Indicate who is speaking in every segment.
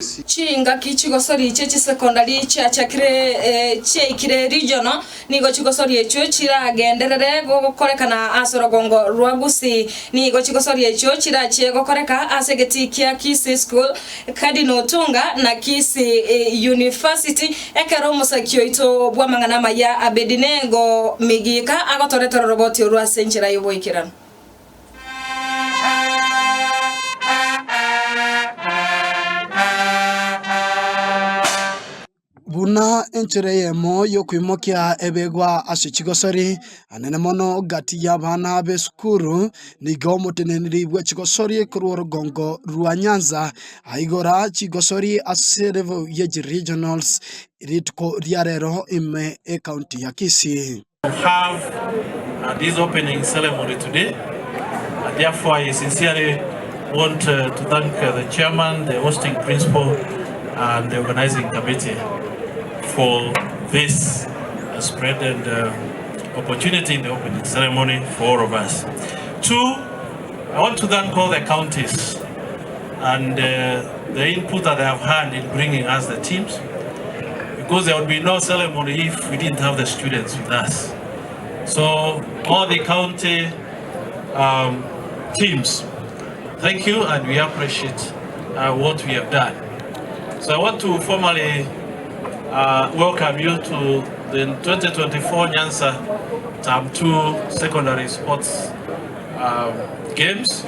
Speaker 1: Chinga kichigosori chechi secondary kire regional nigo chigosori echo chiragenderere gokorekana asorogongo rwagusi nigo chigosori echo chirache gokoreka asegeti kia Kisii School Cardinal Otunga na Kisii University ekero musakio ito bwamangana maya Abednego Migika agotoretoro roboti rwa senchira yoboikirana
Speaker 2: buna enchereyemo yo kwimokia ebegwa ashikigosori anene mono gati y'abana b'esukuru nigo muteneniri bwa chigosori kurwo rugongo rwa Nyanza aigora chigosori aserevo yeji regionals ritko riarero ime county ya Kisii.
Speaker 3: Have this opening ceremony today, and therefore I sincerely want to thank the chairman, the hosting principal, and the organizing committee for this spread and opportunity in the opening ceremony for all of us. Two, I want to thank all the counties and the input that they have had in bringing us the teams, because there would be no ceremony if we didn't have the students with us. So all the county teams, thank you, and we appreciate what we have done. So I want to formally welcome you to the 2024 Nyanza Term 2 Secondary Sports Games.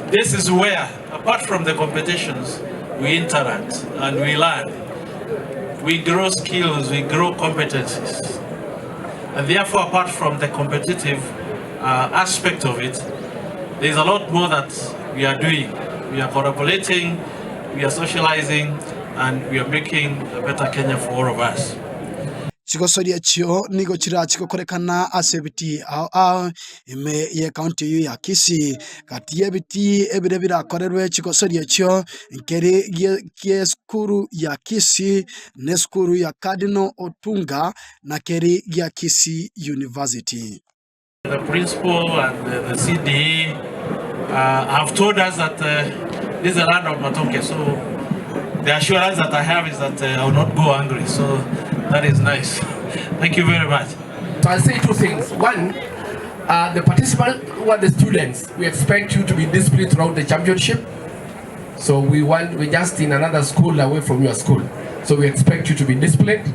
Speaker 3: This is where, apart from the competitions, we interact and we learn. We grow skills, we grow competencies. And therefore, apart from the competitive aspect of it, there's a lot more that we are doing. We are collaborating, we are socializing, and we are making a better Kenya for all of us.
Speaker 2: Chigosori echio nigo chira chikokorekana asebiti au ime ye county ya Kisii kati yebiti ebire birakorerwe chigosori echio nkeri ye skuru ya Kisii ne skuru ya Cardinal Otunga na keri ya Kisii University.
Speaker 3: The principal and the CDE have told us that this is a land of Matoke, so the assurance that I have is that I will not go angry, so that is nice. Thank you very much.
Speaker 4: So I'll say two things. One, the participants who are the students, we expect you to be disciplined throughout the championship. So we're just in another school away from your school. So we expect you to be disciplined.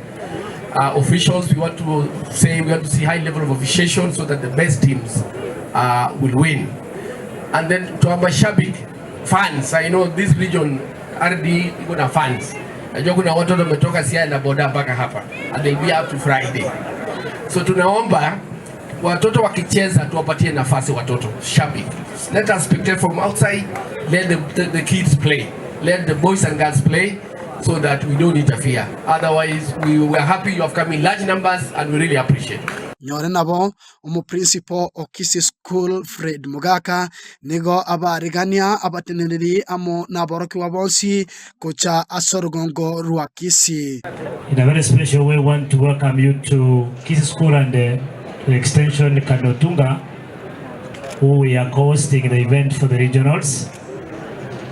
Speaker 4: Officials, we want to see high level of officiation so that the best teams will win. And then to our Mashabik fans, I know this region RD kuna fans. Najua kuna watoto wametoka Siaya na boda mpaka hapa. And they'll be up to Friday. So tunaomba watoto wakicheza tuwapatie nafasi watoto. Shabik. Let us spectate from outside. Let the kids play. Let the boys and girls play so that we don't interfere. Otherwise, we are happy you have come in large numbers and we really appreciate it.
Speaker 2: Nyore nabo principal o Kisii School Fred Mugaka nigo abarigania abateneneri amo naboroki wabonsi kocha asorogongo rwa Kisii.
Speaker 5: In a very special way, we want to welcome you to Kisii School and the extension Cardinal Otunga, who we are hosting the event for the regionals.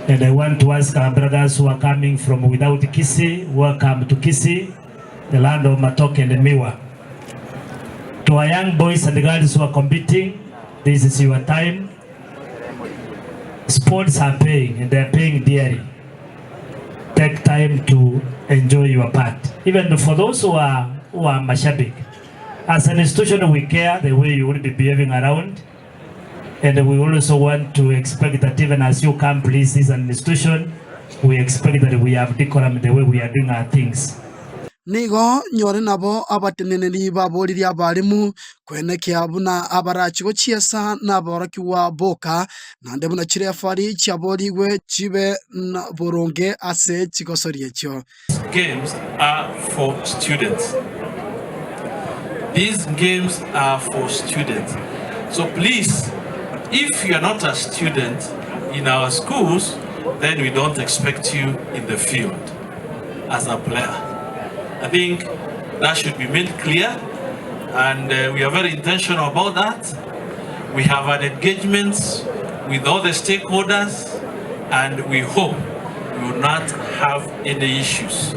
Speaker 5: And I want to ask our brothers who are coming from without Kisii, welcome to Kisii, the land of Matoke and Miwa. To our young boys and girls who are competing, this is your time. Sports are paying, and they are paying dearly. Take time to enjoy your part. Even for those who are Mashabik, as an institution, we care the way you will be behaving around. And we also want to expect that even as you come, please, as an institution, we expect that we have decorum the way we are doing our things.
Speaker 2: Nigo nyore nabo abateneneri baboriri abarimu kwenekea buna abarachigo chiesa naboroki wa boka nande buna chirefari chaboriwe chibe na boronge ase chigosori echo.
Speaker 3: Games are for students. These games are for students. So please, if you are not a student in our schools, then we don't expect you in the field as a player. I think that should be made clear, and we are very intentional about that. We have had engagements with all the stakeholders, and we hope we will not have any issues.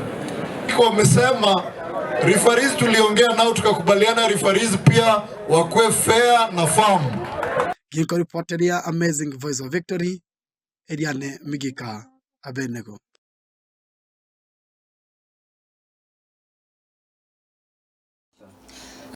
Speaker 6: Wamesema referees tuliongea nao tukakubaliana referees pia wakwe fair na firm.
Speaker 2: Ginko reporteria Amazing Voice of Victory, Eliane Migika Abenego.